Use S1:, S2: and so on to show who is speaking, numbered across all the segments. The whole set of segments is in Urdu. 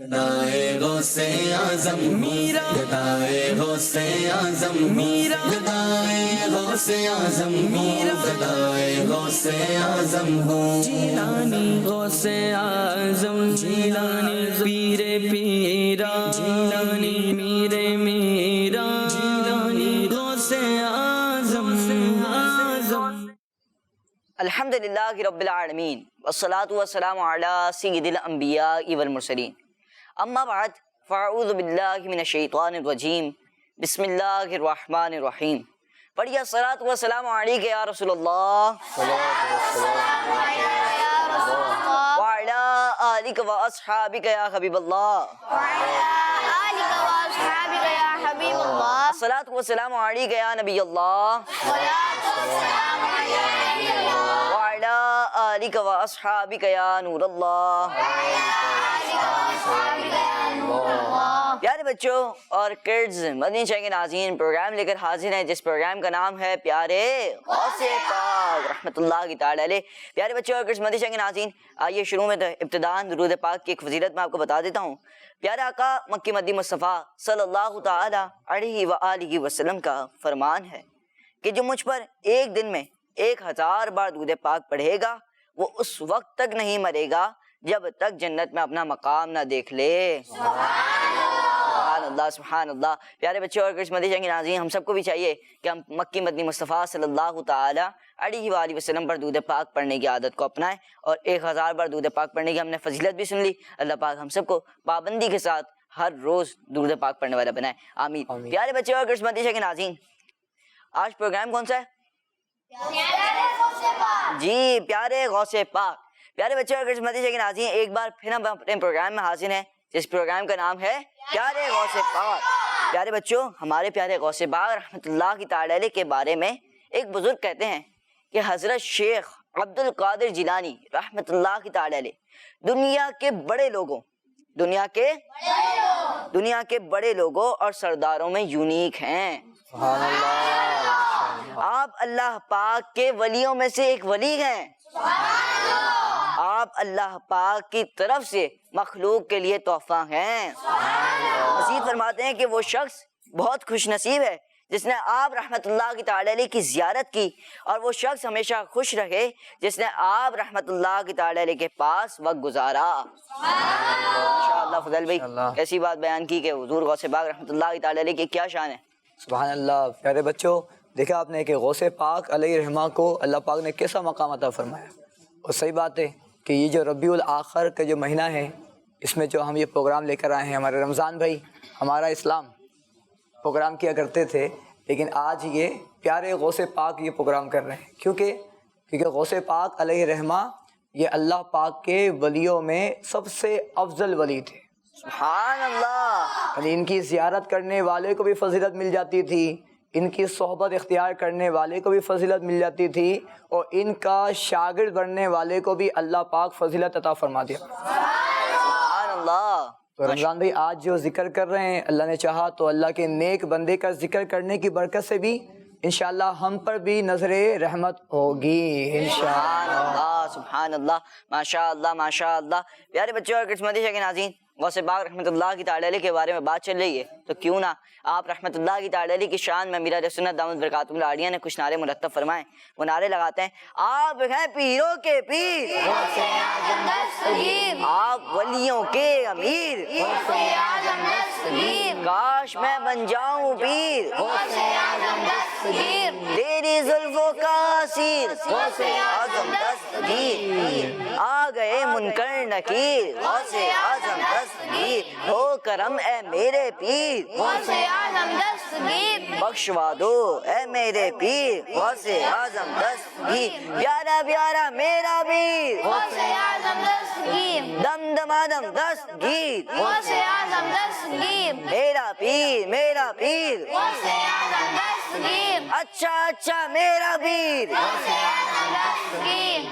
S1: گدائے غوثِ اعظم میرا، گدائے غوثِ اعظم میرا، گدائے غوثِ اعظم میرا، گدائے غوثِ اعظم ہوں۔
S2: جیلانی غوث اعظم، جیلانی پیر پیرا، جیلانی میرے میرا، جیلانی غوث اعظم اعظم۔
S3: الحمدللہ رب العالمین والصلاة والسلام علی سید الانبیاء والمرسلین، اما بعد فاعوذ باللہ من الشیطان الرجیم، بسم اللہ الرحمن الرحیم۔ پڑھیے الصلاۃ والسلام علیک یا رسول اللہ وعلی آلک و اصحابک یا حبیب اللہ، الصلاۃ والسلام علیک یا نبی اللہ وعلی آلک و اصحابک یا نور اللہ۔ پیارے بچوں اور کڈز، مدنی چینل کے ناظرین، پروگرام لے کر حاضر ہیں جس پروگرام کا نام ہے پیارے غوث پاک رحمۃ اللہ تعالی علیہ۔ پیارے بچوں اور کڈز، مدنی چینل کے ناظرین، آئیے شروع میں ابتداءً درود پاک کی ایک فضیلت میں آپ کو بتا دیتا ہوں۔ پیارے آقا مکی مدنی مصطفیٰ صلی اللہ تعالی علیہ وآلہ وسلم کا فرمان ہے کہ جو مجھ پر ایک دن میں 1000 بار درود پاک پڑھے گا وہ اس وقت تک نہیں مرے گا جب تک جنت میں اپنا مقام نہ دیکھ لے۔ سبحان اللہ سبحان اللہ۔ پیارے بچوں اور مدنی چینل کے ناظرین، ہم سب کو بھی چاہیے کہ ہم مکی مدنی مصطفیٰ صلی اللہ تعالی علیہ وآلہ وسلم پر درود پاک پڑھنے کی عادت کو اپنائیں، اور 1000 بار درود پاک پڑھنے کی ہم نے فضیلت بھی سن لی۔ اللہ پاک ہم سب کو پابندی کے ساتھ ہر روز درود پاک پڑھنے والا بنائے، آمین۔ پیارے بچوں اور مدنی چینل کے ناظرین، آج پروگرام کون سا ہے؟ جی، پیارے غوث پاک۔ پیارے بچوں اور مدنی چینل کے ناظرین، ایک بار پھر ہم اپنے پروگرام میں حاضر ہیں جس پروگرام کا نام ہے پیارے غوث پاک۔ پیارے بچوں، ہمارے پیارے غوث پاک رحمۃ اللہ تعالی علیہ کے بارے میں ایک بزرگ کہتے ہیں کہ حضرت شیخ عبد القادر جیلانی رحمۃ اللہ تعالی علیہ دنیا کے بڑے لوگوں اور سرداروں میں یونیک ہیں۔ آپ اللہ پاک کے ولیوں میں سے ایک ولی ہیں۔ آپ اللہ پاک کی طرف سے مخلوق کے لیے تحفہ ہیں۔ مزید فرماتے ہیں کہ وہ شخص بہت خوش نصیب ہے جس نے آپ رحمت اللہ کی تعالی علیہ کی زیارت کی، اور وہ شخص ہمیشہ خوش رہے جس نے آپ رحمت اللہ کی تعالی علیہ کے پاس وقت گزارا۔ ماشاءاللہ فضل بھائی، ایسی بات بیان کی کہ حضور غوث پاک رحمت اللہ کی تعالی علیہ کی کیا شان ہے۔
S4: سبحان اللہ۔ پیارے بچوں، دیکھا آپ نے کہ غوث پاک علیہ رحمہ کو اللہ پاک نے کیسا مقام عطا فرمایا، اور صحیح بات ہے کہ یہ جو ربیع الآخر کا جو مہینہ ہے، اس میں جو ہم یہ پروگرام لے کر آئے ہیں، ہمارے رمضان بھائی ہمارا اسلام پروگرام کیا کرتے تھے، لیکن آج یہ پیارے غوث پاک یہ پروگرام کر رہے ہیں، کیونکہ غوث پاک علیہ رحمہ یہ اللہ پاک کے ولیوں میں سب سے افضل ولی تھے۔
S3: سبحان اللہ۔
S4: یعنی ان کی زیارت کرنے والے کو بھی فضیلت مل جاتی تھی، ان کی صحبت اختیار کرنے والے کو بھی فضیلت مل جاتی تھی، اور ان کا شاگرد بننے والے کو بھی اللہ پاک فضیلت عطا فرما دیا۔
S3: سبحان اللہ۔
S4: تو رمضان بھائی آج جو ذکر کر رہے ہیں، اللہ نے چاہا تو اللہ کے نیک بندے کا ذکر کرنے کی برکت سے بھی انشاءاللہ ہم پر بھی نظر رحمت ہوگی انشاءاللہ۔
S3: سبحان اللہ ماشاء اللہ ماشاء اللہ۔ پیارے بچوں اور مدنی چینل کے ناظرین، غوث پاک رحمۃ اللہ کی تعالی علیہ کے بارے میں بات چل رہی ہے، تو کیوں نہ آپ رحمۃ اللہ کی تعالی علیہ کی شان میں میرا سنت دامت برکاتہم العالیہ نے کچھ نعرے مرتب فرمائیں۔ وہ نعرے لگاتے ہیں: آپ ہیں پیروں کے پیر، آپ ولیوں کے امیر، کاش میں بن جاؤں پیر، تیری زلفوں کا اسیر، اعظم دستگیر، آ گئے منکر نکیر، غوث اعظم دستگیر، ہو کرم اے میرے پیر، بخشوا دو اے میرے پیر، غوث اعظم دستگیر، پیارا پیارا میرا پیر، دم دمادم دستگیر، میرا پیر میرا پیر، اچھا اچھا میرا پیر،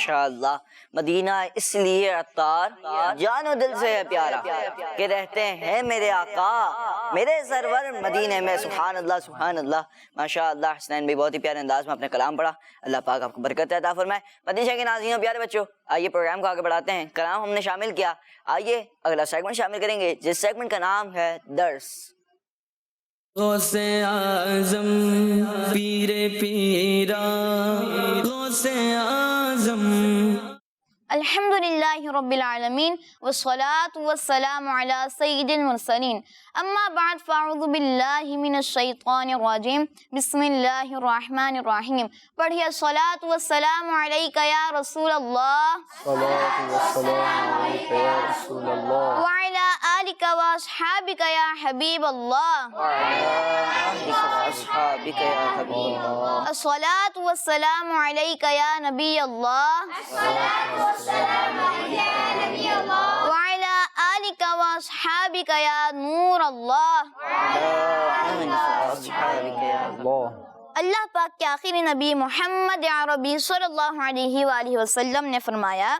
S3: ماشاءاللہ مدینہ اس لیے عطار جان و دل سے ہے پیارا کہ رہتے ہیں میرے آقا میرے سرور مدینے میں. سبحان اللہ سبحان اللہ. ماشاءاللہ حسنین بھی بہت ہی پیارے انداز میں اپنے کلام پڑھا. اللہ پاک آپ کو برکت عطا فرمائے. مدینہ کے ناظرین پیارے بچوں آئیے پروگرام کو آگے بڑھاتے ہیں. کلام ہم نے شامل کیا, آئیے اگلا سیگمنٹ شامل کریں گے جس سیگمنٹ کا نام ہے درس.
S2: غوث اعظم پیر پیرا غوث اعظم.
S5: الحمدللہ رب العالمین والصلاة والسلام علی سید المرسلین. اما بعد فاعوذ باللہ من الشیطان الرجیم. بسم اللہ الرحمن الرحیم. پڑھیے الصلاة والسلام علیک یا رسول اللہ وعلی آلک واصحابک یا حبیب اللہ. الصلاة والسلام علیک یا نبی اللہ وعلی آلک واصحابک یا نور اللہ. اللہ پاک کے آخری نبی محمد عربی صلی اللہ علیہ وآلہ وسلم نے فرمایا,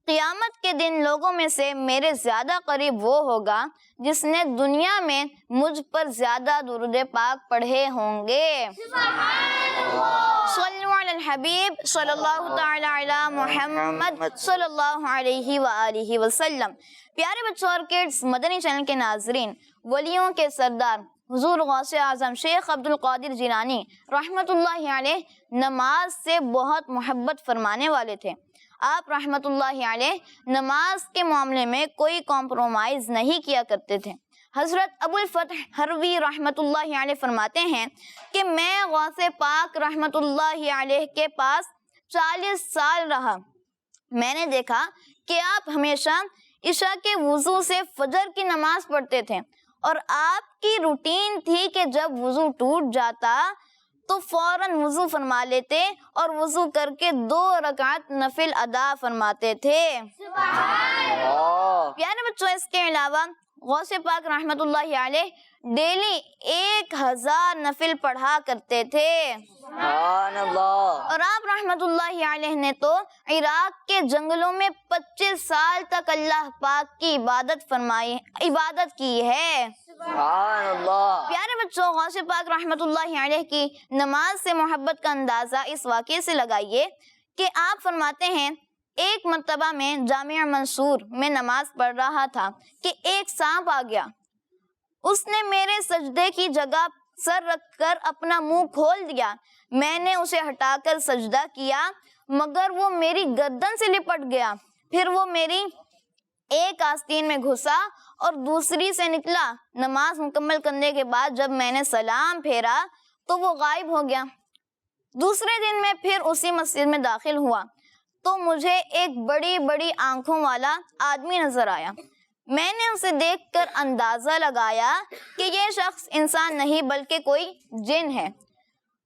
S5: قیامت کے دن لوگوں میں سے میرے زیادہ قریب وہ ہوگا جس نے دنیا میں مجھ پر زیادہ درود پاک پڑھے ہوں گے. صلو علی الحبیب صلی اللہ تعالی علی محمد صلی اللہ علیہ وآلہ وسلم. پیارے بچوں اور کڈس, مدنی چینل کے ناظرین, ولیوں کے سردار حضور غوث اعظم شیخ عبد القادر جیلانی رحمت اللہ علیہ نماز سے بہت محبت فرمانے والے تھے. آپ رحمت اللہ علیہ نماز کے معاملے میں کوئی کمپرومائز نہیں کیا کرتے تھے. حضرت ابو الفتح ہروی رحمت اللہ علیہ فرماتے ہیں کہ میں غوث پاک رحمت اللہ علیہ کے پاس 40 سال رہا. میں نے دیکھا کہ آپ ہمیشہ عشاء کے وضو سے فجر کی نماز پڑھتے تھے, اور آپ کی روٹین تھی کہ جب وضو ٹوٹ جاتا تو فوراً وضو فرما لیتے اور وضو کر کے 2 رکعت نفل ادا فرماتے تھے. پیارے بچوں, اس کے علاوہ غوث پاک رحمت اللہ علیہ ڈیلی 1000 نفل پڑھا کرتے تھے. اور آپ رحمت اللہ علیہ نے تو عراق کے جنگلوں میں 25 سال تک اللہ پاک کی عبادت کی ہے. پیارے بچوں, غوث پاک رحمت اللہ علیہ کی نماز سے محبت کا اندازہ اس واقعے سے لگائیے کہ آپ فرماتے ہیں, ایک مرتبہ میں جامع منصور میں نماز پڑھ رہا تھا کہ ایک سانپ آ گیا. اس نے میرے سجدے کی جگہ سر رکھ کر اپنا منہ کھول دیا. میں نے اسے ہٹا کر سجدہ کیا مگر وہ میری گردن سے لپٹ گیا. پھر وہ میری ایک آستین میں گھسا اور دوسری سے نکلا. نماز مکمل کرنے کے بعد جب میں نے سلام پھیرا تو وہ غائب ہو گیا. دوسرے دن میں پھر اسی مسجد میں داخل ہوا تو مجھے ایک بڑی بڑی آنکھوں والا آدمی نظر آیا. میں نے اسے دیکھ کر اندازہ لگایا کہ یہ شخص انسان نہیں بلکہ کوئی جن ہے.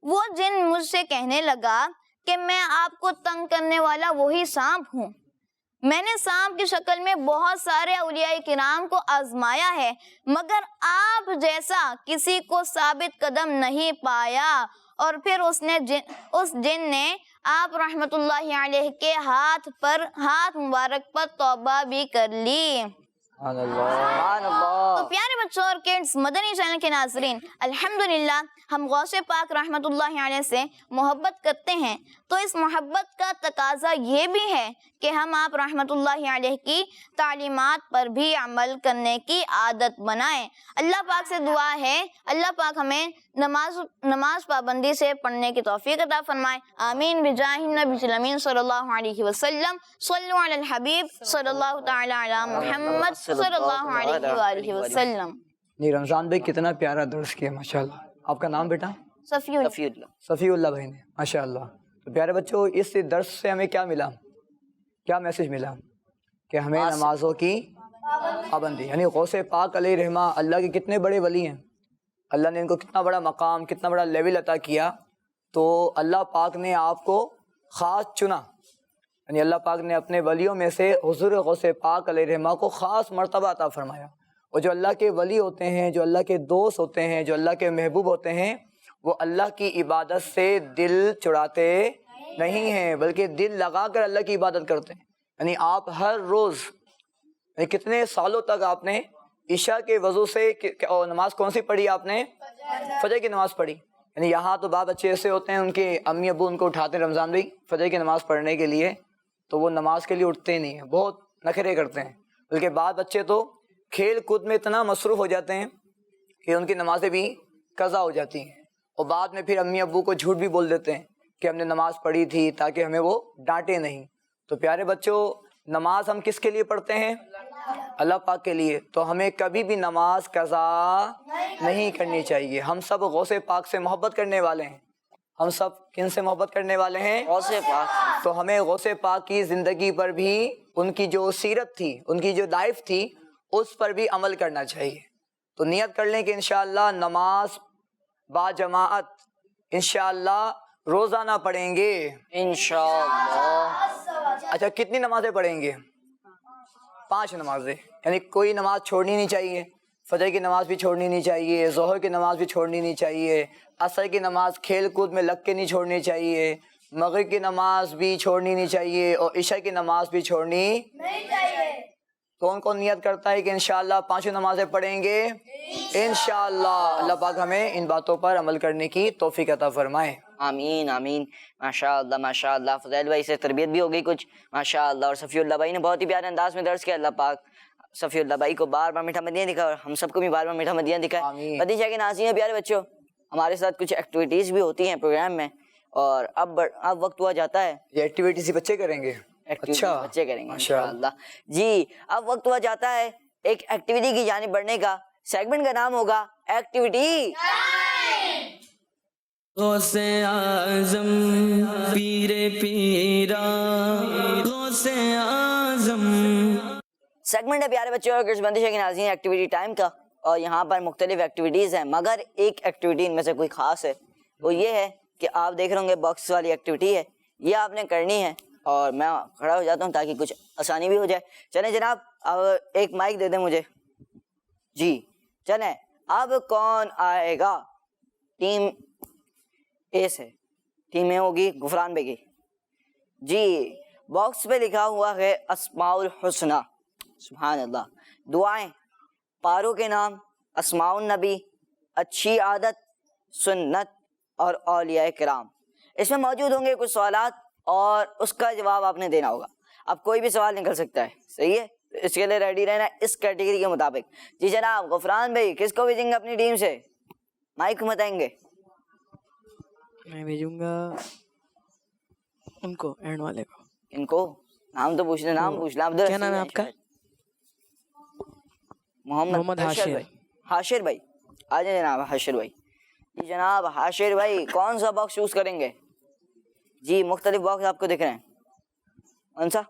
S5: وہ جن مجھ سے کہنے لگا کہ میں آپ کو تنگ کرنے والا وہی سانپ ہوں. میں نے سانپ کی شکل میں بہت سارے اولیاء کرام کو آزمایا ہے مگر آپ جیسا کسی کو ثابت قدم نہیں پایا. اور پھر اس جن نے آپ رحمت اللہ علیہ کے ہاتھ مبارک پر توبہ بھی کر لی. تو پیارے بچوں اور کڈس, مدنی چینل کے ناظرین, الحمدللہ ہم غوث پاک رحمت اللہ علیہ سے محبت کرتے ہیں تو اس محبت کا تقاضا یہ بھی ہے کہ ہم آپ رحمت اللہ علیہ کی تعلیمات پر بھی عمل کرنے کی عادت بنائیں. اللہ پاک سے دعا ہے اللہ پاک ہمیں نماز پابندی سے پڑھنے کی توفیق عطا فرمائے. آمین بجاہ النبی الامین صلی اللہ علیہ وسلم. صلو علی الحبیب صلی اللہ تعالی علی محمد صلی اللہ علیہ وآلہ وسلم.
S4: جی رمضان بھائی کتنا پیارا درس کیا ماشاءاللہ. آپ کا نام بیٹا؟ صفی اللہ بھائی نے, ماشاءاللہ. تو پیارے بچوں, اس درس سے ہمیں کیا ملا, کیا میسج ملا کہ ہمیں نمازوں کی پابندی, یعنی غوث پاک علیہ رحمہ اللہ کے کتنے بڑے ولی ہیں, اللہ نے ان کو کتنا بڑا مقام کتنا بڑا لیول عطا کیا. تو اللہ پاک نے آپ کو خاص چنا, یعنی اللہ پاک نے اپنے ولیوں میں سے حضور غوث پاک علیہ رحمہ کو خاص مرتبہ عطا فرمایا. اور جو اللہ کے ولی ہوتے ہیں, جو اللہ کے دوست ہوتے ہیں, جو اللہ کے محبوب ہوتے ہیں, وہ اللہ کی عبادت سے دل چڑاتے نہیں ہیں، بلکہ دل لگا کر اللہ کی عبادت کرتے ہیں. یعنی آپ ہر روز یعنی کتنے سالوں تک آپ نے عشاء کے وضو سے نماز کون سی پڑھی؟ آپ نے فجر کی نماز پڑھی. یعنی یہاں تو باپ بچے ایسے ہوتے ہیں ان کے امی ابو ان کو اٹھاتے ہیں رمضان بھائی فجر کی نماز پڑھنے کے لیے، تو وہ نماز کے لیے اٹھتے ہی نہیں ہیں، بہت نخرے کرتے ہیں. بلکہ بعض بچے تو کھیل کود میں اتنا مصروف ہو جاتے ہیں کہ ان کی نمازیں بھی قضا ہو جاتی ہیں، اور بعد میں پھر امی ابو کو جھوٹ بھی بول دیتے ہیں کہ ہم نے نماز پڑھی تھی تاکہ ہمیں وہ ڈانٹے نہیں. تو پیارے بچوں، نماز ہم کس کے لیے پڑھتے ہیں؟ اللہ پاک کے لیے. تو ہمیں کبھی بھی نماز قضا نہیں کرنی چاہیے. ہم سب غوث پاک سے محبت کرنے والے ہیں. ہم سب کن سے محبت کرنے والے ہیں؟
S3: غوث پاک.
S4: تو ہمیں غوث پاک کی زندگی پر بھی، ان کی جو سیرت تھی، ان کی جو لائف تھی، اس پر بھی عمل کرنا چاہیے. تو نیت کر لیں کہ انشاءاللہ نماز با جماعت انشاءاللہ روزانہ پڑھیں گے
S3: انشاءاللہ.
S4: اچھا، کتنی نمازیں پڑھیں گے؟ 5 نمازیں. یعنی کوئی نماز چھوڑنی نہیں چاہیے. فجر کی نماز بھی چھوڑنی نہیں چاہیے، ظہر کی نماز بھی چھوڑنی نہیں چاہیے، عصر کی نماز کھیل کود میں لگ کے نہیں چھوڑنی چاہیے، مغرب کی نماز بھی چھوڑنی نہیں چاہیے، اور عشاء کی نماز بھی چھوڑنی نہیں چاہیے. کون کون نیت کرتا ہے کہ انشاءاللہ 5 نمازیں پڑھیں گے؟ انشاءاللہ. اللہ پاک ہمیں ان باتوں پر عمل کرنے کی توفیق عطا فرمائے.
S3: آمین آمین. ماشاءاللہ ماشاءاللہ. فضیل بھائی سے تربیت بھی ہو گئی کچھ ماشاءاللہ. اور صفی اللہ بھائی نے بہت ہی پیارے انداز میں درس کیا. اللہ پاک صفی اللہ بھائی کو بار بار میٹھا مدینہ دکھا، اور ہم سب کو بھی بار بار میٹھا مدینہ دکھا. مدینہ کے ناظرین پیارے بچوں، ہمارے ساتھ کچھ ایکٹیویٹیز بھی ہوتی ہیں پروگرام میں، اور اب وقت ہوا جاتا ہے.
S4: یہ ایکٹیویٹیز بچے کریں گے؟ اچھا،
S3: بچے کریں گے انشاءاللہ. جی اب وقت ہوا جاتا ہے ایک ایکٹیویٹی کی جانب بڑھنے کا. سیگمنٹ کا نام ہوگا ایکٹیویٹی.
S2: غوث اعظم پیر پیرا غوث اعظم.
S3: سیگمنٹ ہے پیارے بچوں اور بندش کے ناظرین ایکٹیویٹی ٹائم کا، اور یہاں پر مختلف ایکٹیویٹیز ہیں، مگر ایک ایکٹیویٹی ان میں سے کوئی خاص ہے. وہ یہ ہے کہ آپ دیکھ رہے ہوں گے باکس والی ایکٹیویٹی ہے، یہ آپ نے کرنی ہے. اور میں کھڑا ہو جاتا ہوں تاکہ کچھ آسانی بھی ہو جائے. چلیں جناب، اب ایک مائک دے دیں مجھے. جی چلیں، اب کون آئے گا؟ ٹیم اے سے. ٹیم اے ہوگی غفران بیگی. جی باکس پہ لکھا ہوا ہے اسماء الحسنہ. سبحان اللہ. دعائیں، پاروں کے نام، اسماء النبی، اچھی عادت، سنت اور اولیاء کرام. اس میں موجود ہوں گے کچھ سوالات اور اس کا جواب آپ نے دینا ہوگا. اب کوئی بھی سوال نکل سکتا ہے، صحیح ہے؟ اس کے لیے ریڈی رہنا اس کیٹیگری کے مطابق. جی جناب، غفران بھائی کس کو بھیجیں گے اپنی ٹیم سے؟ مائک بتائیں گے.
S6: میں بھیجوں گا ان کو، اینڈ والے کو.
S3: ان کو نام تو پوچھ لیں، نام پوچھ لیں.
S6: کیا نام ہے آپ کا؟
S3: محمد حاشر بھائی. حاشر بھائی آ جائیں جناب. حاشر بھائی. جی جناب حاشر بھائی کون سا باکس چوز کریں گے؟ جی مختلف باکس آپ کو دکھ رہے ہیں. کون سا؟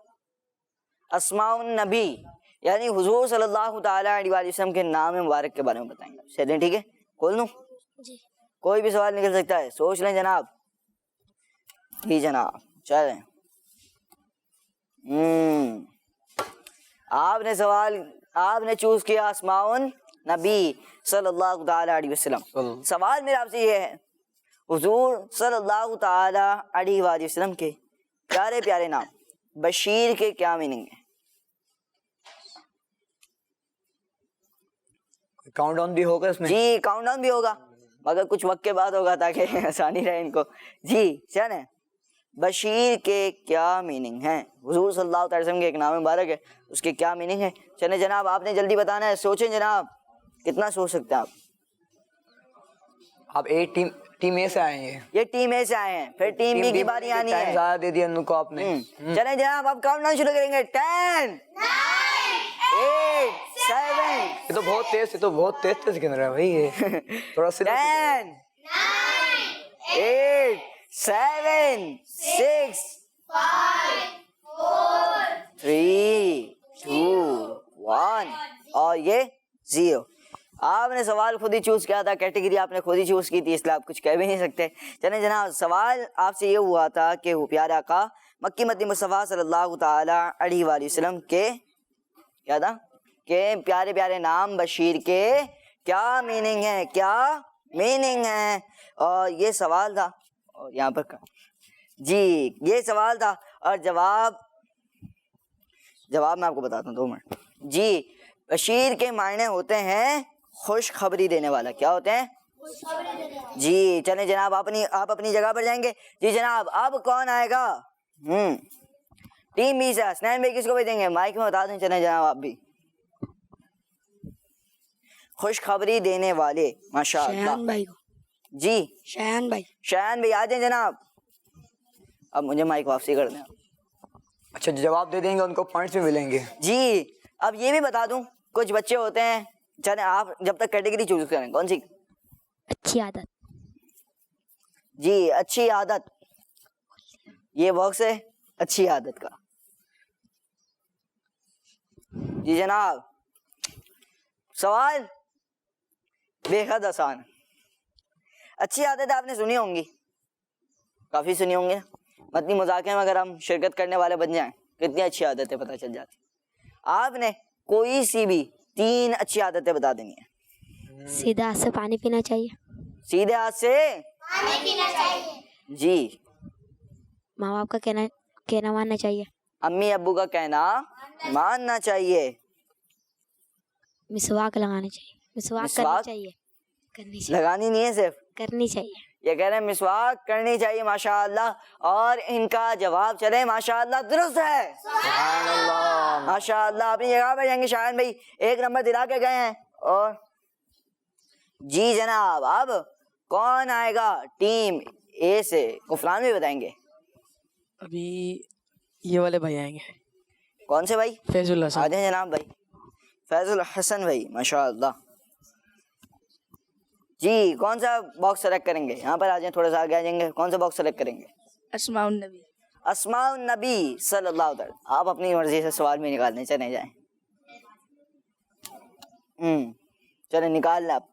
S3: اسماء النبی، یعنی حضور صلی اللہ تعالیٰ علیہ وآلہ وسلم کے نام مبارک کے بارے میں بتائیں گے. چلیں ٹھیک ہے، کھول دوں؟
S5: جی.
S3: کوئی بھی سوال نکل سکتا ہے، سوچ لیں جناب. جی جناب چلیں. آپ نے چوز کیا اسماء النبی صلی اللہ تعالیٰ علیہ وسلم. سوال میرا آپ سے یہ ہے، حضور صلی اللہ تعالیٰ علیہ وآلہ وسلم کے پیارے پیارے نام بشیر کے کیا میننگ ہے؟
S4: کاؤنٹ ڈاؤن بھی ہوگا اس میں؟
S3: جی کاؤنٹ ڈاؤن بھی ہوگا، مگر کچھ وقت کے بعد ہوگا تاکہ آسانی رہے ان کو. جی چلیں، بشیر کے کیا میننگ ہیں؟ حضور صلی اللہ علیہ وسلم کے ایک نام مبارک ہے، اس کے کیا میننگ ہے؟ چلیں جناب آپ نے جلدی بتانا ہے. سوچیں جناب، کتنا سوچ سکتے ہیں آپ؟
S4: آپ ٹیم اے سے آئے ہیں.
S3: یہ ٹیم اے سے آئے ہیں، پھر ٹیم بی کی باری آنی ہے.
S4: زیادہ دے دیا ان کو آپ نے.
S3: چلیں جناب آپ کاؤنٹ ڈاؤن شروع کریں گے. 10 8 7.
S4: یہ تو بہت تیز گن رہا ہے بھائی. یہ تھوڑا سا
S3: 10 8 7 6 3 2 1 اور یہ 0. آپ نے سوال خود ہی چوز کیا تھا، کیٹیگری آپ نے خود ہی چوز کی تھی، اس لیے آپ کچھ کہہ بھی نہیں سکتے. چلیں جناب، سوال آپ سے یہ ہوا تھا کہ وہ پیارے آقا مکی مدنی مصطفیٰ صلی اللہ تعالیٰ علیہ وآلہ وسلم کے کیا تھا کہ پیارے پیارے نام بشیر کے کیا میننگ ہے، کیا میننگ ہے. اور یہ سوال تھا. اور یہاں پر جی یہ سوال تھا اور جواب میں آپ کو بتاتا ہوں 2 منٹ. جی بشیر کے معنی ہوتے ہیں خوشخبری دینے والا. کیا ہوتے ہیں؟ جی چلیں جناب آپ اپنی جگہ پر جائیں گے. جی جناب اب کون آئے گا؟ ٹیم بی سے حسنین بھائی کس کو بھیجیں گے؟ مائک میں بتا دیں. چلیں جناب آپ بھی خوشخبری دینے والے. ماشاء اللہ.
S7: شایان بھائی کو.
S3: جی
S7: شایان بھائی
S3: آ جائیں جناب. اب مجھے مائک واپسی کر دیں.
S4: اچھا جواب دے دیں گے ان کو پوائنٹس بھی ملیں گے.
S3: جی اب یہ بھی بتا دوں کچھ بچے ہوتے ہیں. چلیں آپ جب تک کیٹیگری چوز کریں کون سی؟
S5: اچھی عادت.
S3: جی اچھی عادت. یہ باکس ہے اچھی عادت کا. جی جناب سوال بے حد آسان. اچھی عادت آپ نے سنی ہوں گی, کافی سنی ہوں گی. مدنی مذاکرے میں اگر ہم شرکت کرنے والے بن جائیں کتنی اچھی عادتیں پتہ چل جاتی. آپ نے کوئی سی بھی 3 اچھی عادتیں بتا دینی ہیں.
S5: سیدھے ہاتھ سے پانی پینا چاہیے.
S3: سیدھے ہاتھ سے پانی پینا چاہیے. جی
S5: ماں باپ کا کہنا ماننا چاہیے.
S3: امی ابو کا کہنا ماننا چاہیے.
S5: مسواک لگانا چاہیے. مسواک کرنی چاہیے. کرنی چاہیے.
S3: لگانی نہیں ہے صرف
S5: کرنی چاہیے.
S3: یہ کہہ رہے ہیں مسواک کرنی چاہیے. ماشاء اللہ. اور ان کا جواب چلے ماشاء اللہ درست ہے.
S4: سبحان اللہ.
S3: ماشاء اللہ. اپنی جگہ پہ جائیں گے. شایان بھائی 1 نمبر دلا کے گئے ہیں. اور جی جناب اب کون آئے گا ٹیم اے سے؟ غفران بھی بتائیں گے.
S6: ابھی یہ والے بھائی آئیں گے.
S3: کون سے بھائی؟
S6: فیض اللہ
S3: آ
S6: صاحب.
S3: جائیں جناب بھائی. فیض الحسن بھائی ماشاء اللہ. جی کون سا باکس سلیکٹ کریں گے؟ یہاں پر آ جائیں, تھوڑا سا آگے آ جائیں گے. کون سا باکس سلیکٹ کریں گے؟
S7: اسماء النبی.
S3: اسماء النبی صلی اللہ علیہ وسلم. آپ اپنی مرضی سے سوال میں نکالنے چلے جائیں. چلیں نکال لیں آپ.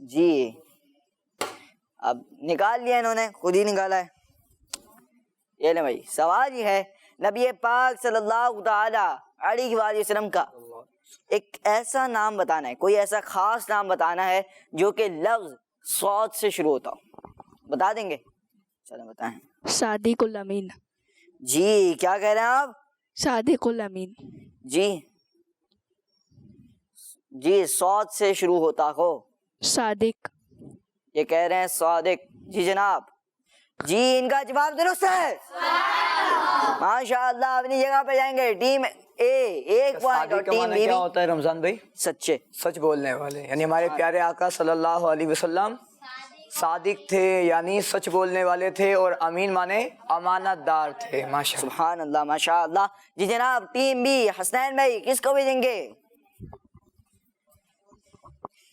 S3: جی اب نکال لیا انہوں نے, خود ہی نکالا ہے. یہ لیں بھائی. سوال یہ ہے نبی پاک صلی اللہ تعالی علیہ وآلہ وسلم کا ایک ایسا نام بتانا ہے, کوئی ایسا خاص نام بتانا ہے جو کہ لفظ صاد سے شروع ہوتا ہو. بتا دیں گے؟ چلیں بتائیں.
S7: صادق الامین.
S3: جی کیا کہہ رہے ہیں آپ؟
S7: صادق الامین.
S3: جی صاد سے شروع ہوتا ہو.
S7: صادق.
S3: یہ کہہ رہے ہیں صادق. جی جناب جی ان کا جواب درست ہے. ماشاء اللہ. اپنی جگہ پہ جائیں گے. ٹیم اے 1 پوائنٹ اور
S4: صادق کا
S3: ٹیم
S4: معنی
S3: بی
S4: کیا ہوتا ہے رمضان بھائی؟
S3: سچے.
S4: سچ بولنے والے. یعنی ہمارے پیارے آقا صلی اللہ علیہ وسلم صادق تھے یعنی سچ بولنے والے تھے, اور امین مانے امانت دار تھے. ماشاء اللہ.
S3: سبحان اللہ ماشاء اللہ. جی جناب ٹیم بی حسنین بھائی کس کو بھیجیں گے؟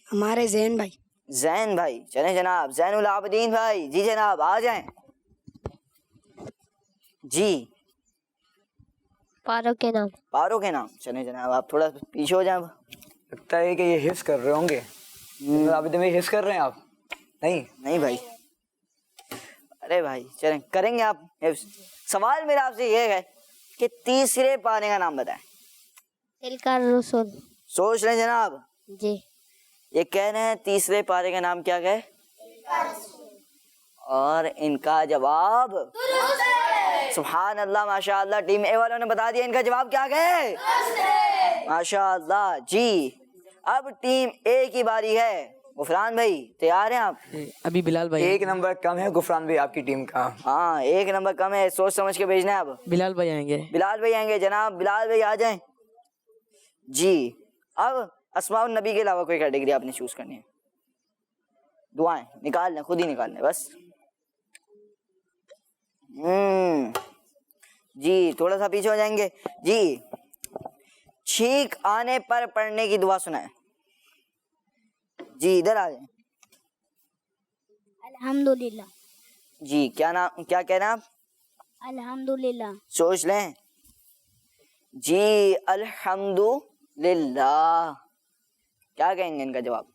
S7: ہمارے زین بھائی.
S3: زین بھائی. چلیں جناب زین العابدین بھائی. جی جناب آ جائیں. جی
S5: پارو کے نام.
S3: پارو کے نام. چلیں جناب آپ تھوڑا پیچھے ہو جائیں.
S4: لگتا ہے کہ یہ حفظ کر رہے ہوں گے. ابھی میں حفظ کر رہے ہیں آپ؟ نہیں
S3: بھائی. ارے بھائی چلیں کریں گے آپ. سوال میرا آپ سے یہ ہے کہ تیسرے پارے کا نام بتائیں.
S5: تلک الرسل.
S3: سوچ لیں جناب.
S5: جی
S3: یہ کہہ رہے ہیں تیسرے پارے کا نام کیا ہے؟ اور ان کا جواب سبحان اللہ ماشاء اللہ. ٹیم اے والوں نے بتا دیا ان کا جواب کیا ہے. ماشاء اللہ. جی اب ٹیم اے کی باری ہے. غفران بھائی تیار ہیں آپ؟
S6: ابھی بلال بھائی.
S4: 1 نمبر کم ہے غفران بھائی آپ کی ٹیم کا.
S3: ہاں 1 نمبر کم ہے, سوچ سمجھ کے بھیجنا ہے. اب
S6: بلال بھائی آئیں گے.
S3: بلال بھائی آئیں گے. جناب بلال بھائی آ جائیں. جی اب اسماء النبی کے علاوہ کوئی کیٹیگری آپ نے چوز کرنی ہے. دعائیں نکال لیں, خود ہی نکال لیں بس. جی تھوڑا سا پیچھے ہو جائیں گے. جی چھینک آنے پر پڑھنے کی دعا سنائیں. جی ادھر آ جائیں.
S5: الحمدللہ.
S3: جی کیا نام کیا کہنا آپ؟
S5: الحمدللہ.
S3: سوچ لیں. جی الحمدللہ. کیا کہیں گے ان کا جواب؟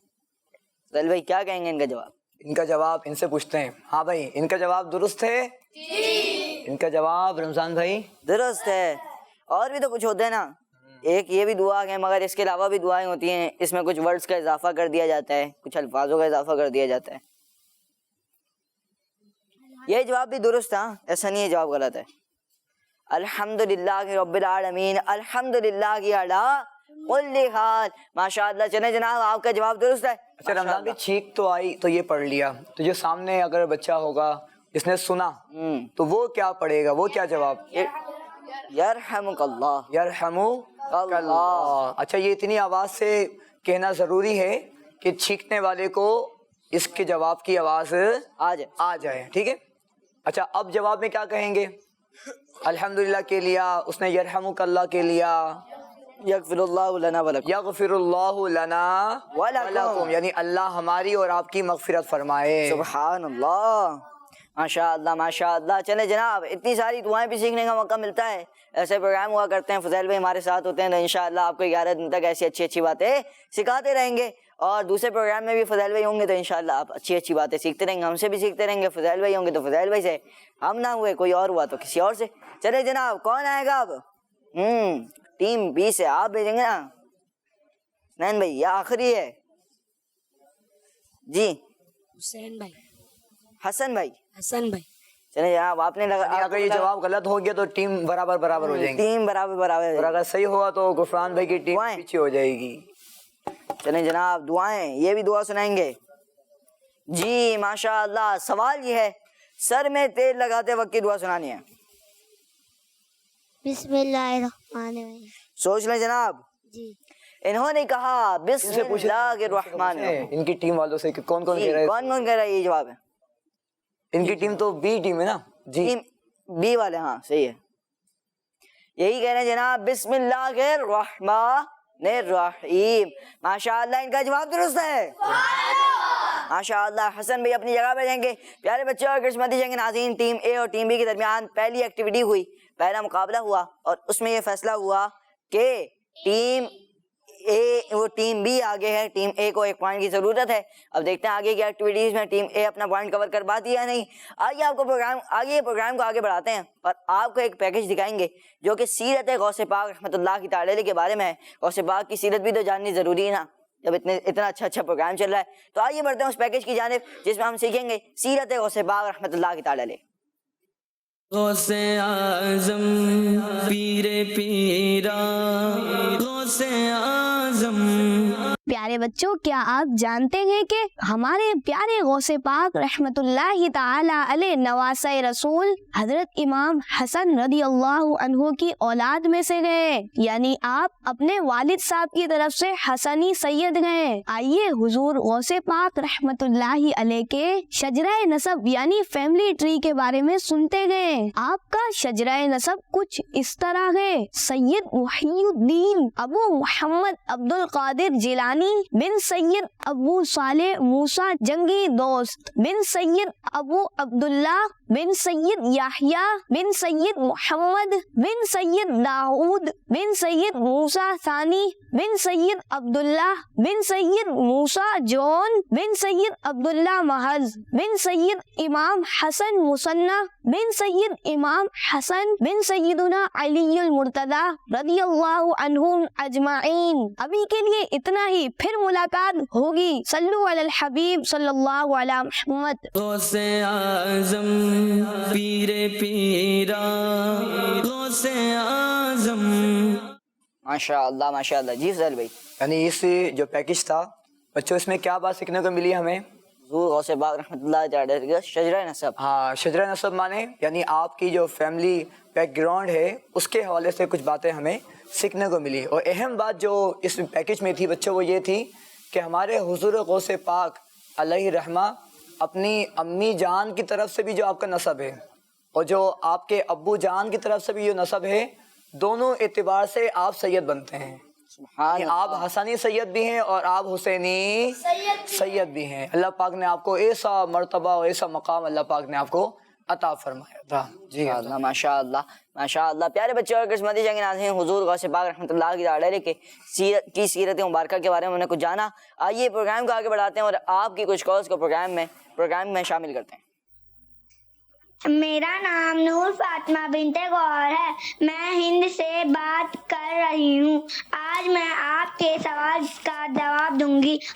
S3: سہیل بھائی کیا کہیں گے ان کا جواب؟
S4: ان کا جواب ان سے پوچھتے ہیں. ہاں بھائی ان کا جواب درست ہے. ان کا جواب رمضان بھائی
S3: درست ہے. اور بھی تو کچھ ہوتے ہیں نا. ایک یہ بھی دعا ہے مگر اس کے علاوہ بھی دعائیں ہوتی ہیں. اس میں کچھ ورڈز کا اضافہ کر دیا جاتا ہے, کچھ الفاظوں کا اضافہ کر دیا جاتا ہے. یہ جواب بھی درست تھا, ایسا نہیں ہے جواب غلط ہے. الحمدللہ رب العالمین الحمدللہ علی کل حال. ماشاءاللہ. چلیں جناب آپ کا جواب درست ہے.
S4: اچھا رمضان بھی چھینک تو آئی تو یہ پڑھ لیا, تو جو سامنے اگر بچہ ہوگا جس نے سنا تو وہ کیا پڑھے گا, وہ کیا جواب؟
S3: یرحمک اللہ.
S4: یرحمک اللہ. اچھا یہ اتنی آواز سے کہنا ضروری ہے کہ چھینکنے والے کو اس کے جواب کی آواز آ جائے, ٹھیک ہے. اچھا اب جواب میں کیا کہیں گے؟ الحمدللہ کے لیا, اس نے یرحمک اللہ کے لیا,
S3: یغفر اللہ لنا ولکم.
S4: یغفر اللہ لنا ولکم, یعنی اللہ ہماری اور آپ کی مغفرت فرمائے.
S3: سبحان اللہ. ماشاء اللہ ماشاء اللہ. چلے جناب اتنی ساری دعائیں بھی سیکھنے کا موقع ملتا ہے, ایسے پروگرام ہوا کرتے ہیں, فضیل بھائی ہمارے ساتھ ہوتے ہیں, تو انشاءاللہ آپ کو 11 دن تک ایسی اچھی اچھی باتیں سکھاتے رہیں گے, اور دوسرے پروگرام میں بھی فضیل بھائی ہوں گے تو انشاءاللہ آپ اچھی اچھی باتیں سیکھتے رہیں گے, ہم سے بھی سیکھتے رہیں گے. فضیل بھائی ہوں گے تو فضیل بھائی سے, ہم نہ ہوئے کوئی اور ہوا تو کسی اور سے. چلے جناب کون آئے گا اب؟ ٹیم بی سے آپ بھیجیں گے نا نین بھائی, یا آخری ہے جی
S7: حسین بھائی.
S3: حسن بھائی.
S7: حسن بھائی.
S3: چلے جناب آپ نے
S4: اگر یہ جواب غلط ہو گیا تو ٹیم برابر ہو جائیں گے,
S3: ٹیم برابر,
S4: اور اگر صحیح ہوا تو غفران بھائی کی ٹیم پیچھے ہو جائے گی.
S3: چلیں جناب دعائیں, یہ بھی دعا سنائیں گے جی. ماشاء اللہ. سوال یہ ہے, سر میں تیل لگاتے وقت کی دعا سنانی ہے.
S8: بسم اللہ الرحمن الرحیم.
S3: سوچ لیں جناب.
S8: جی.
S3: انہوں نے کہا بسم اللہ الرحمن الرحیم.
S4: ان کی ٹیم والوں سے کون کہہ رہا ہے؟
S3: کون کہہ رہا ہے یہ جواب ہے؟
S4: ان کی ٹیم تو بی ٹیم ہے نا جی,
S3: ٹیم بی والے. ہاں صحیح ہے, یہی کہہ رہے ہیں جناب بسم اللہ الرحمن الرحیم. ماشاءاللہ ان کا جواب درست ہے. ماشاءاللہ. حسن بھائی اپنی جگہ پہ جائیں گے. پیارے بچوں اور قسمتی جنگ ناظرین, ٹیم اے اور ٹیم بی کے درمیان پہلی ایکٹیویٹی ہوئی, پہلا مقابلہ ہوا, اور اس میں یہ فیصلہ ہوا کہ ٹیم اے وہ ٹیم بی آگے ہے, ٹیم اے کو 1 پوائنٹ کی ضرورت ہے. اب دیکھتے ہیں آگے کی ایکٹیویٹیز میں ٹیم اے اپنا پوائنٹ کور کر پاتی ہے یا نہیں. آگے پروگرام کو آگے بڑھاتے ہیں اور آپ کو ایک پیکج دکھائیں گے جو کہ سیرت غوث پاک رحمۃ اللہ کی تعالی کے بارے میں ہے. غوث پاک کی سیرت بھی تو جاننی ضروری ہے نا, جب اتنا اچھا پروگرام چل رہا ہے. تو آئیے بڑھتے ہیں اس پیکج کی جانب جس میں ہم سیکھیں گے سیرت غوث پاک رحمۃ اللہ کی تعالی.
S2: غوث اعظم پیر پیرا غوث اعظم.
S5: پیارے بچوں, کیا آپ جانتے ہیں کہ ہمارے پیارے غوث پاک رحمت اللہ تعالی علیہ نواسہ رسول حضرت امام حسن رضی اللہ عنہ کی اولاد میں سے گئے, یعنی آپ اپنے والد صاحب کی طرف سے حسنی سید گئے. آئیے حضور غوث پاک رحمت اللہ علیہ کے شجرہ نسب یعنی فیملی ٹری کے بارے میں سنتے گئے. آپ کا شجرہ نسب کچھ اس طرح ہے: سید محی الدین ابو محمد عبد القادر جیلانی بن سید ابو صالح موسیٰ جنگی دوست بن سید ابو عبداللہ بن سید یحییٰ بن سید محمد بن سید داؤد بن سید موسیٰ ثانی بن سید عبداللہ بن سید موسیٰ جون بن سید عبداللہ محض بن سید امام حسن مصنع بن سید امام حسن بن سیدنا علی المرتضی رضی اللہ عنہم اجمعین. ابھی کے لیے اتنا ہی, پھر ملاقات ہوگی. صلو علی الحبیب صلی اللہ علی محمد.
S2: غوث اعظم پیر پیرا غوث اعظم.
S3: ماشاء اللہ ماشاء اللہ. جی فضل بھائی.
S4: یعنی اس جو پیکج تھا بچوں, اس میں کیا بات سیکھنے کو ملی ہمیں؟
S3: حضور غوث پاک رحمۃ اللہ تعالی کا شجرہ نسب.
S4: ہاں, شجرہ نسب مانے یعنی آپ کی جو فیملی بیک گراؤنڈ ہے اس کے حوالے سے کچھ باتیں ہمیں سیکھنے کو ملی. اور اہم بات جو اس پیکج میں تھی بچوں وہ یہ تھی کہ ہمارے حضور غوث پاک علیہ رحمہ اپنی امی جان کی طرف سے بھی جو آپ کا نسب ہے اور جو آپ کے ابو جان کی طرف سے بھی جو نسب ہے, دونوں اعتبار سے آپ سید بنتے ہیں. آپ حسنی سید بھی ہیں اور آپ حسینی سید بھی ہیں. اللہ پاک نے آپ کو ایسا مرتبہ اور ایسا مقام اللہ پاک نے آپ کو عطا فرمایا تھا. جی
S3: اللہ ماشاء اللہ ماشاء اللہ. پیارے بچے اور قسمتی جنگ ناظرین, حضور غوث پاک رحمۃ اللہ کی تعالی کی سیرت مبارکہ کے بارے میں ہم نے کچھ جانا. آئیے پروگرام کو آگے بڑھاتے ہیں اور آپ کی کچھ کالز کو پروگرام میں شامل کرتے ہیں.
S8: میرا نام نور فاطمہ بنت گوہر ہے. میں ہند سے بات کر رہی ہوں. آج میں آپ کے سوال کا جواب دوں گی.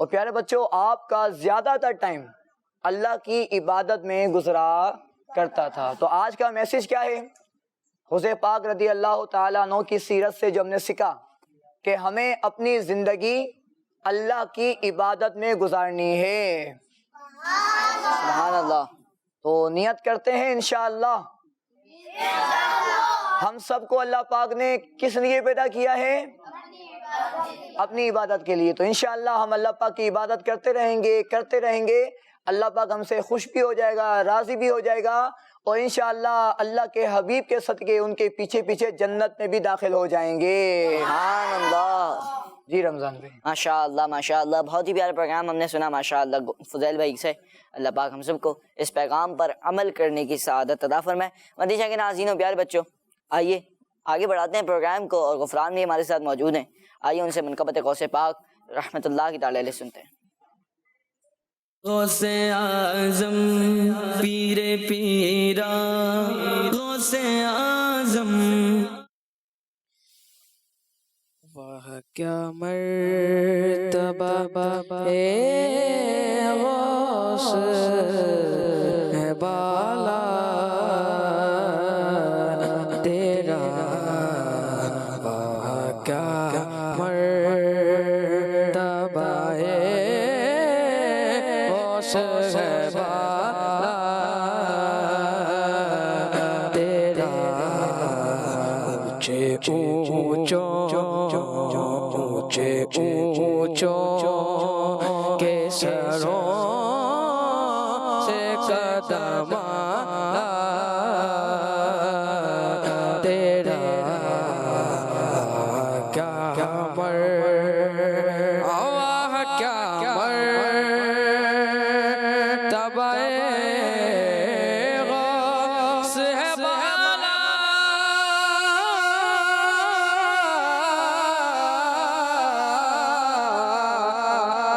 S4: اور پیارے بچوں آپ کا زیادہ تر ٹائم اللہ کی عبادت میں گزرا کرتا تھا. تو آج کا میسج کیا ہے؟ حضرت پاک رضی اللہ تعالیٰ عنہ کی سیرت سے جو ہم نے سیکھا کہ ہمیں اپنی زندگی اللہ کی عبادت میں گزارنی ہے.
S3: سبحان اللہ.
S4: تو نیت کرتے ہیں انشاءاللہ ہم سب کو اللہ پاک نے کس لیے پیدا کیا ہے؟ اپنی عبادت کے لیے. تو انشاءاللہ ہم اللہ پاک کی عبادت کرتے رہیں گے. اللہ پاک ہم سے خوش بھی ہو جائے گا, راضی بھی ہو جائے گا, اور انشاءاللہ اللہ کے حبیب کے صدقے ان کے پیچھے پیچھے جنت میں بھی داخل ہو جائیں گے.
S3: سبحان اللہ.
S4: جی رمضان بھائی
S3: ماشاءاللہ ماشاءاللہ, بہت ہی پیارا پروگرام ہم نے سنا ماشاءاللہ فضیل بھائی سے. اللہ پاک ہم سب کو اس پیغام پر عمل کرنے کی سعادت عطا فرمائے. مدینہ کے ناظرین و پیارے بچوں, آئیے آگے بڑھاتے ہیں پروگرام کو, اور غفران بھی ہمارے ساتھ موجود ہیں. آئیے ان سے منقبت غوث پاک رحمت اللہ کی تعالی علیہ سنتے ہیں.
S2: غوث اعظم پیر پیرا غوث اعظم.
S6: واہ کیا مرتبہ اے غوث ہے بالا تیرا, واہ کیا مرتبہ اے غوث ہے بالا تیرا, اونچے اونچوں کے سروں سے قدم تیرا, کیا مرتبہ غوث ہے بالا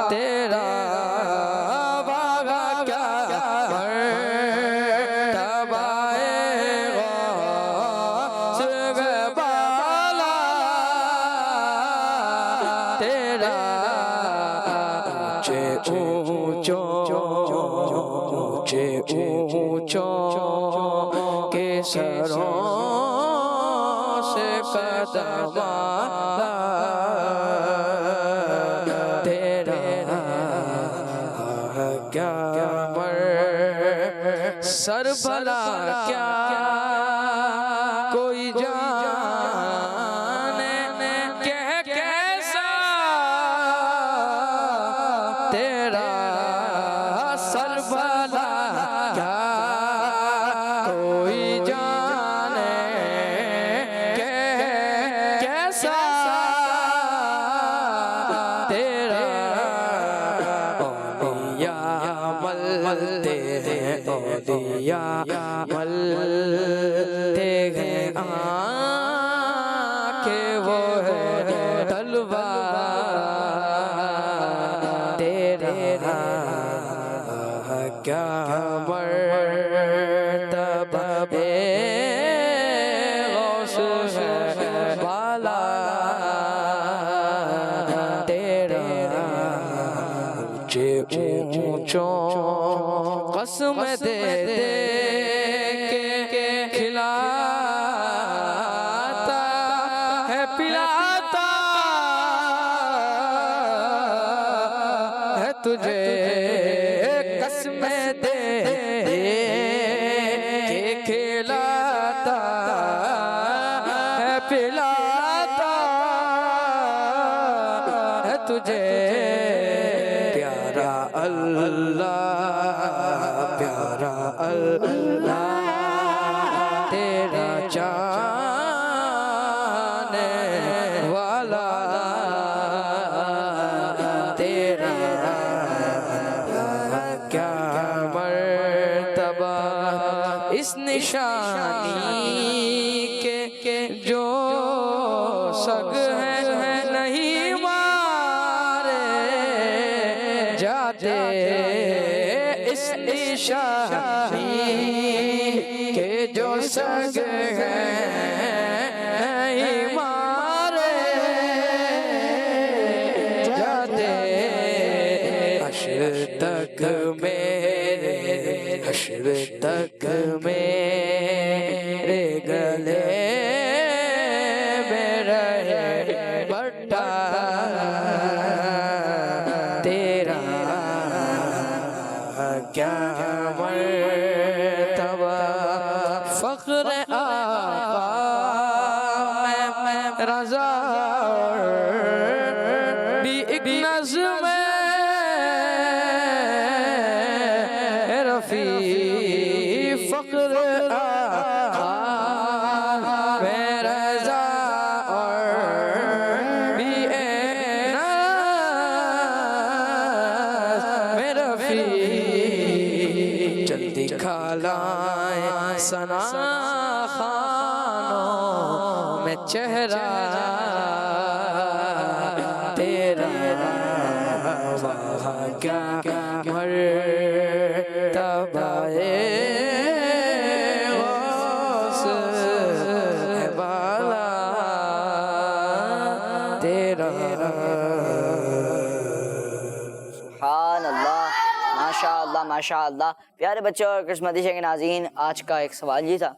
S6: تیرا, باغا کیا مرتبہ غوث ہے بالا تیرا, اونچوں کے سروں سے قدم تیرا, کیا سر بھلا کیا کوئی جانے کہ کیسا تیرا, سر بھلا کیا کوئی جانے کہ کیسا تیرا, اولیاء ملتے ہیں اولیاء ملتے ہیں آنکھیں وہ ہے تلوار تیرا, کیا مرتبہ غوث ہے بالا تیرا, اونچوں قسم دے دے کے کھلاتا ہے پلاتا ہے تجھے, قسم دے کے کھلاتا ہے پلاتا ہے تجھے, پیارا اللہ تیرا چاہنے والا تیرا, کیا مرتبہ اس نشانی کے جو سگ ہے نہیں مارے جاتے, اس نشانی کے جو سگ ہیں نہیں مارے جاتے حشر تک میرے حشر تک میرے گلے میں رہے بٹا تیرا کیا مرتبہ فخر آقا میں رضا بھی ایک نظم رفیع فخر آقا میں رضا اور بھی ایک نظم رفیع جلدی کھلائیں ثنا خانوں میں چہرہ تیرا وہاں کیا مرتبہ غوث ہے بالا تیرا
S3: سبحان اللہ، ماشاء اللہ ماشاء اللہ۔ پیارے بچوں اور قسمتی کے ناظرین، آج کا ایک سوال یہ تھا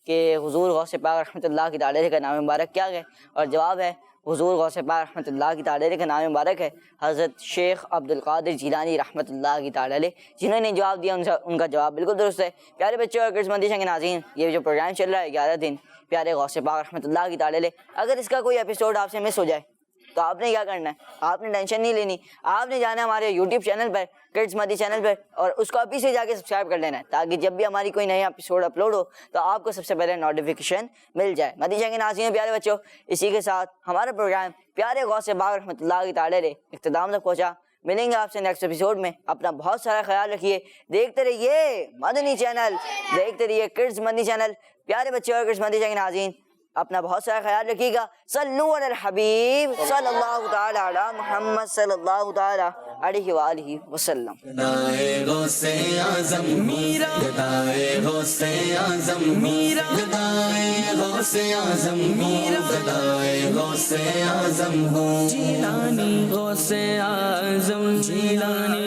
S3: کہ حضور غوث پاک رحمۃ اللہ کی تعالی کا نام مبارک کیا ہے، اور جواب ہے حضور غوث پاک رحمۃ اللہ کی تعالی کا نام مبارک ہے حضرت شیخ عبد القادر جیلانی رحمۃ اللہ کی تعالی۔ جنہوں نے جواب دیا ان کا جواب بالکل درست ہے۔ پیارے بچوں اور قسمتی کے ناظرین، یہ جو پروگرام چل رہا ہے 11 دن پیارے غوث پاک رحمۃ اللہ کی تعالی، اگر اس کا کوئی ایپیسوڈ آپ سے مس ہو جائے تو آپ نے کیا کرنا ہے، آپ نے ٹینشن نہیں لینی، آپ نے جانا ہے ہمارے یوٹیوب چینل پر، کڈز مدی چینل پر، اور اس کو ابھی سے جا کے سبسکرائب کر لینا ہے تاکہ جب بھی ہماری کوئی نیا ایپیسوڈ اپلوڈ ہو تو آپ کو سب سے پہلے نوٹیفیکیشن مل جائے۔ مدی کے ناظرین پیارے بچوں، اسی کے ساتھ ہمارا پروگرام پیارے غوث پاک رحمۃ اللہ کی تعالی اختتام تک پہنچا۔ ملیں گے آپ سے نیکسٹ ایپیسوڈ میں، اپنا بہت سارا خیال رکھیے، دیکھتے رہیے مدنی چینل، دیکھتے رہیے کڈز مدنی چینل۔ پیارے بچوں اور کڈز مدنی کے ناظرین، اپنا بہت سارا خیال رکھیے گا۔ صلو علی الحبیب صلی اللہ تعالی علی محمد صلی اللہ تعالی علیہ وآلہ وسلم۔
S1: گدائے غوث اعظم میرا، گدائے غوث اعظم میرا، گدائے غوث اعظم میرا، گدائے غوث اعظم ہوں
S2: جیلانی غوث اعظم جیلانی